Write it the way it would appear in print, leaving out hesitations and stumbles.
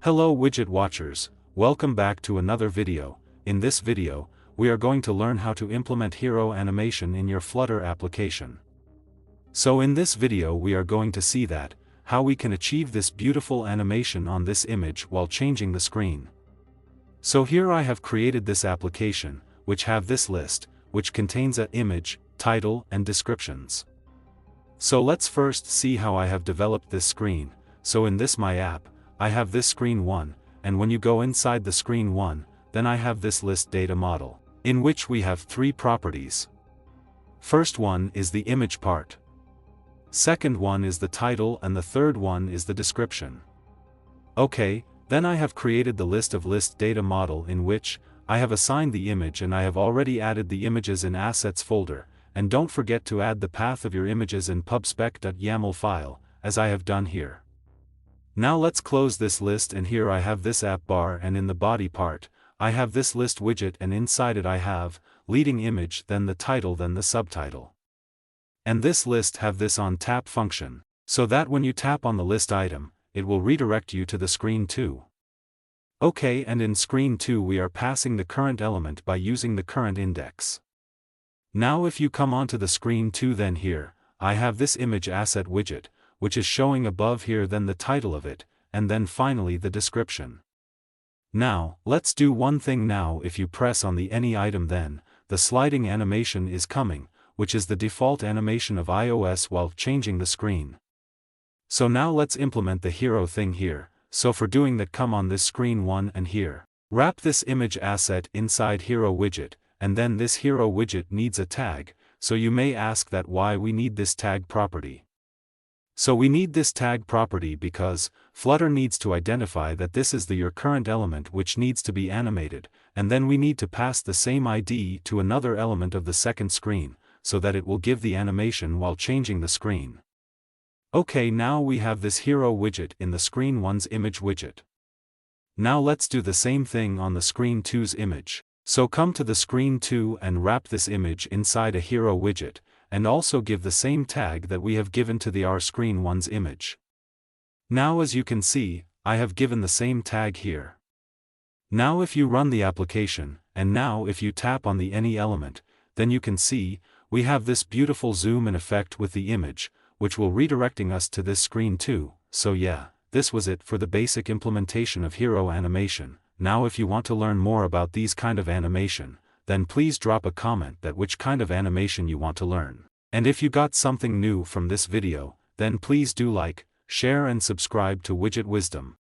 Hello widget watchers, welcome back to another video. In this video, we are going to learn how to implement hero animation in your Flutter application. So in this video we are going to see how we can achieve this beautiful animation on this image while changing the screen. So here I have created this application, which have this list, which contains an image, title and descriptions. So let's first see how I have developed this screen. So in this my app, I have this screen 1, and when you go inside the screen 1, then I have this list data model, in which we have 3 properties. First one is the image part. Second one is the title and the third one is the description. Okay, then I have created the list of list data model in which I have assigned the image and I have already added the images in assets folder, and don't forget to add the path of your images in pubspec.yaml file, as I have done here. Now let's close this list, and here I have this app bar, and in the body part, I have this list widget, and inside it I have leading image, then the title, then the subtitle. And this list have this on tap function, so that when you tap on the list item, it will redirect you to the screen 2. Okay, and in screen 2 we are passing the current element by using the current index. Now if you come onto the screen 2, then here, I have this image asset widget, which is showing above here, then the title of it, and then finally the description. Now, let's do one thing now. If you press on the any item, then the sliding animation is coming, which is the default animation of iOS while changing the screen. So now let's implement the hero thing here. So for doing that, come on this screen 1 and here, wrap this image asset inside hero widget, and then this hero widget needs a tag, so you may ask that why we need this tag property. So we need this tag property because Flutter needs to identify that this is your current element which needs to be animated, and then we need to pass the same ID to another element of the second screen, so that it will give the animation while changing the screen. Okay, now we have this hero widget in the screen 1's image widget. Now let's do the same thing on the screen 2's image. So come to the screen 2 and wrap this image inside a hero widget, and also give the same tag that we have given to our screen 1's image. Now as you can see, I have given the same tag here. Now if you run the application, and now if you tap on the any element, then you can see, we have this beautiful zoom in effect with the image, which will redirecting us to this screen 2. So yeah, this was it for the basic implementation of hero animation. Now if you want to learn more about these kind of animation, then please drop a comment that which kind of animation you want to learn. And if you got something new from this video, then please do like, share and subscribe to Widget Wisdom.